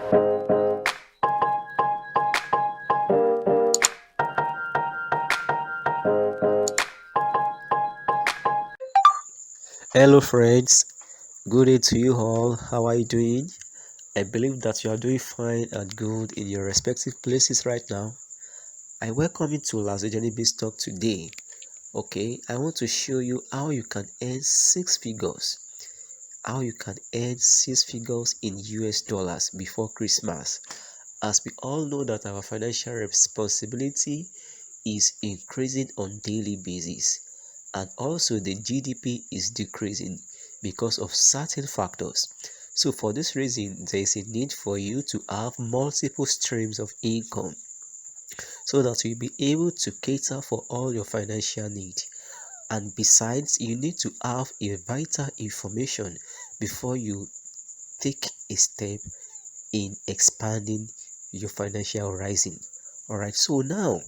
Hello friends, good day to you all. How are you doing? I believe that you are doing fine and good in your respective places right now. I welcome you to LASOJENIC BIZZTALK today. Okay, I want to show you how you can earn six figures. How you can earn six figures in US dollars before Christmas. As we all know that our financial responsibility is increasing on daily basis, and also the GDP is decreasing because of certain factors. So for this reason, there is a need for you to have multiple streams of income so that you'll be able to cater for all your financial needs. And besides, you need to have a vital information before you take a step in expanding your financial horizon. All right, so now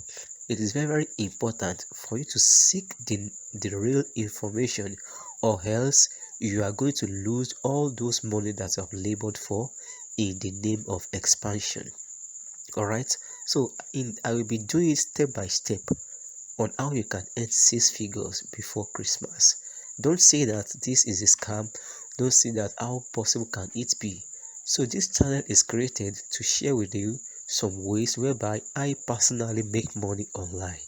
it is very important for you to seek the real information, or else you are going to lose all those money that you have labored for in the name of expansion. All right, so I will be doing it step by step on how you can earn six figures before Christmas. Don't say that this is a scam. Don't say that how possible can it be. So this channel is created to share with you some ways whereby I personally make money online,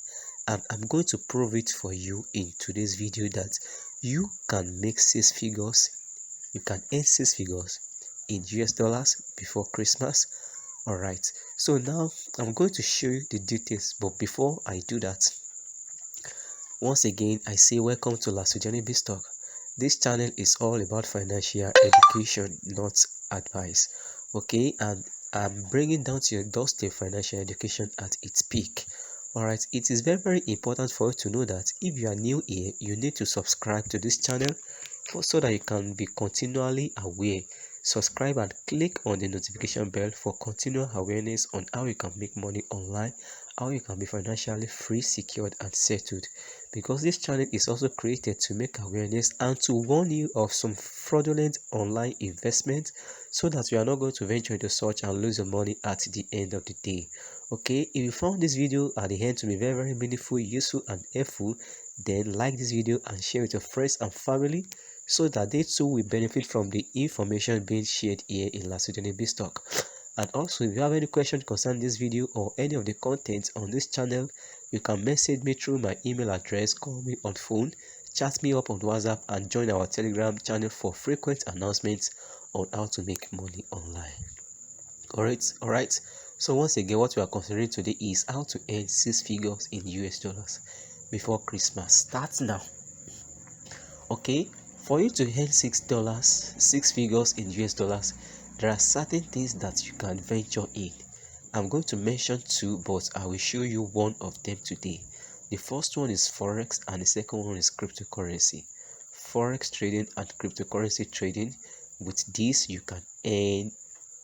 and I'm going to prove it for you in today's video that you can make six figures. You can earn six figures in US dollars before Christmas. All right, so now I'm going to show you the details, but before I do that, once again, I say welcome to LASOJENIC BIZZTALK. This channel is all about financial education, not advice. Okay, and I'm bringing down to your doorstep financial education at its peak. Alright, it is very important for you to know that if you are new here, you need to subscribe to this channel so that you can be continually aware. Subscribe and click on the notification bell for continual awareness on how you can make money online, how you can be financially free, secured and settled. Because this channel is also created to make awareness and to warn you of some fraudulent online investment, so that you are not going to venture into such and lose your money at the end of the day. Okay, if you found this video at the end to be very meaningful, useful and helpful, then like this video and share with your friends and family so that they too will benefit from the information being shared here in LASOJENIC BIZZTALK. And also, if you have any questions concerning this video or any of the contents on this channel, you can message me through my email address, call me on phone, chat me up on WhatsApp, and join our Telegram channel for frequent announcements on how to make money online. Alright. So once again, what we are considering today is how to earn six figures in US dollars before Christmas. Start now. Okay, for you to earn six figures in US dollars, there are certain things that you can venture in. I'm going to mention two, but I will show you one of them today. The first one is Forex and the second one is cryptocurrency. Forex trading and cryptocurrency trading. With this, you can earn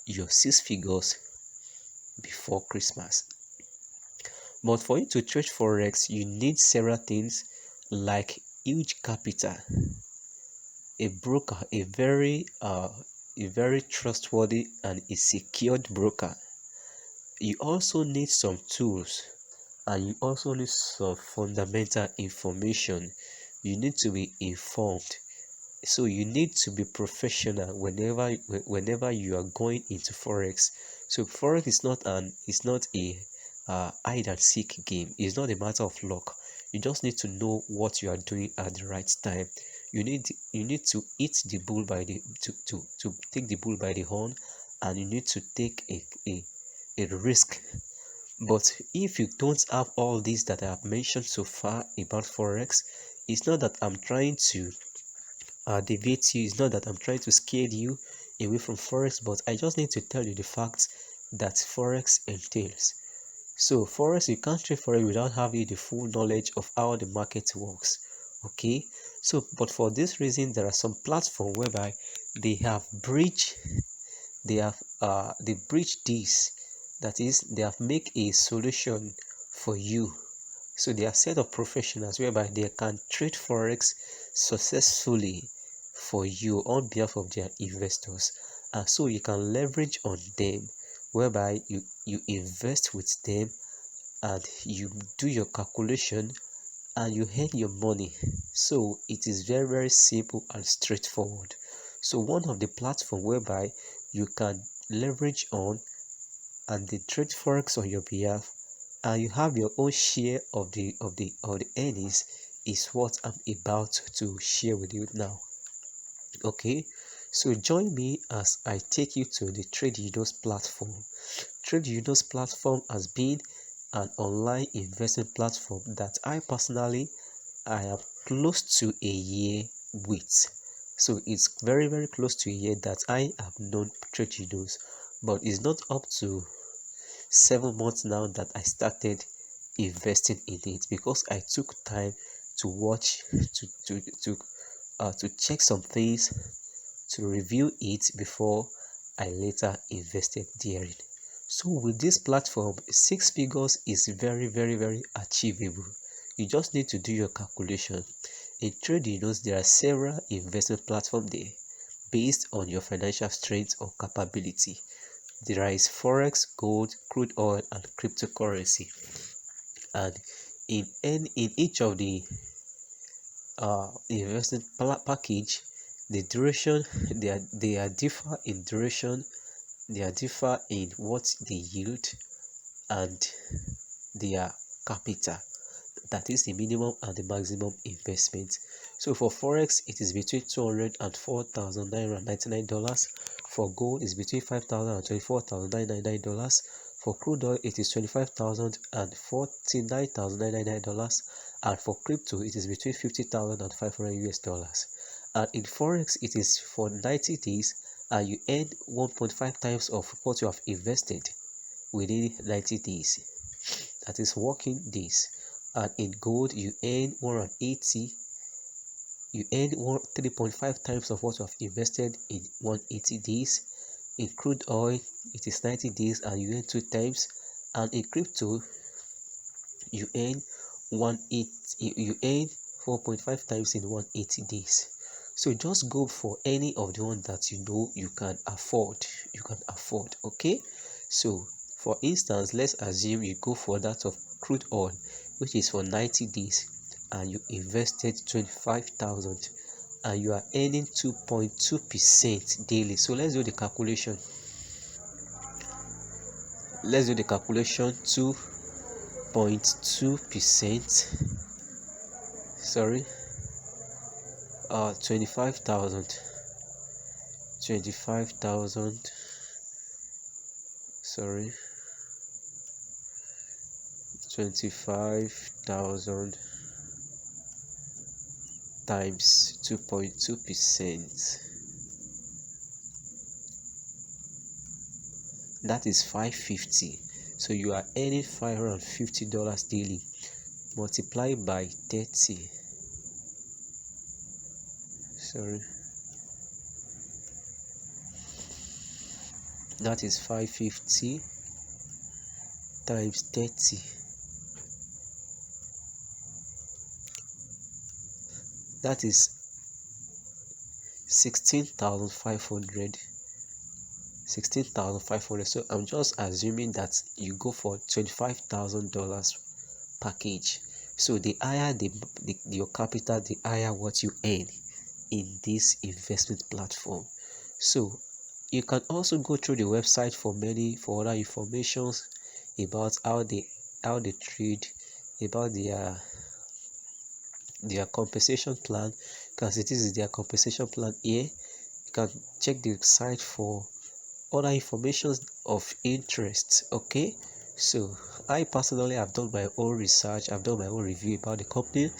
your six figures before Christmas. But for you to trade Forex, you need several things like huge capital, a broker, a very trustworthy and a secured broker. You also need some tools, and you also need some fundamental information. You need to be informed, so you need to be professional whenever you are going into Forex. So Forex is not a hide and seek game. It's not a matter of luck. You just need to know what you are doing at the right time. You need to eat the bull by the to take the bull by the horn, and you need to take a risk. But if you don't have all these that I have mentioned so far about Forex, it's not that I'm trying to deviate you, it's not that I'm trying to scare you away from Forex, but I just need to tell you the facts that Forex entails. So Forex, you can't trade Forex without having the full knowledge of how the market works. Okay, so but for this reason, there are some platforms whereby they have breached they breach this. That is, they have make a solution for you. So they are set of professionals whereby they can trade Forex successfully for you on behalf of their investors, and so you can leverage on them whereby you invest with them and you do your calculation and you earn your money. So it is very, very simple and straightforward. So one of the platform whereby you can leverage on and they trade forex on your behalf and you have your own share of the earnings is what I'm about to share with you now. Okay, so join me as I take you to the Trade Unions platform. Trade Unions platform has been an online investment platform that I am close to a year with. So it's very, very close to a year that I have known Trade Unions, but it's not up to 7 months now that I started investing in it because I took time to watch, to check some things, to review it before I later invested therein. So with this platform, six figures is very, very, very achievable. You just need to do your calculation. In Trade Unions, there are several investment platforms there based on your financial strength or capability. There is forex, gold, crude oil, and cryptocurrency. And in each of the investment package, the duration they are differ in duration, they are differ in what they yield, and their capital, that is the minimum and the maximum investment. So for forex it is between $200 and $4,999. For gold is between $5,000 and $24,999. For crude oil it is $25,000 and $49,999. And for crypto it is between $50,000 and $500. And in forex it is for 90 days and you earn 1.5 times of what you have invested within 90 days, that is working days. And in gold you earn 180, you earn 3.5 times of what you have invested in 180 days. In crude oil it is 90 days and you earn 2 times. And in crypto you earn 180, you earn 4.5 times in 180 days. So just go for any of the ones that you know you can afford. Okay. So for instance, let's assume you go for that of crude oil, which is for 90 days and you invested 25,000 and you are earning 2.2% daily. So let's do the calculation. 2.2%, sorry, 25,000, sorry, 25,000 times 2.2%, that is 550. So you are earning $550 daily. Multiply by 30, sorry, that is 550 times 30, that is 16,500. So I'm just assuming that you go for $25,000 package. So the higher your capital, the higher what you earn in this investment platform. So you can also go through the website for other informations about how they trade, about their compensation plan, because it is their compensation plan here. You can check the site for other information of interest. Okay, so I personally have done my own research, I've done my own review about the company,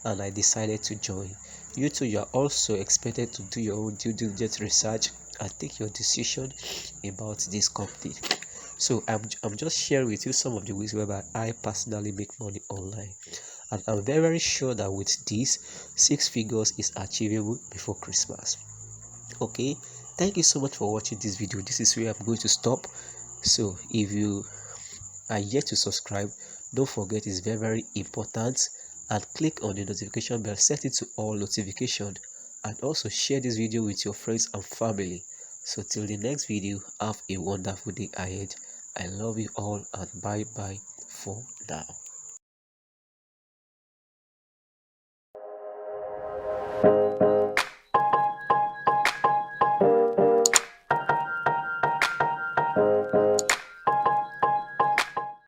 and I decided to join. You too, you are also expected to do your own due diligence research and take your decision about this company. So I'm just sharing with you some of the ways whereby I personally make money online, and I'm very, very sure that with this, 6 figures is achievable before Christmas. Okay, thank you so much for watching this video. This is where I'm going to stop. So if you are yet to subscribe, don't forget, it's very, very important, and click on the notification bell, set it to all notification, and also share this video with your friends and family. So till the next video, have a wonderful day ahead. I love you all and bye bye for now.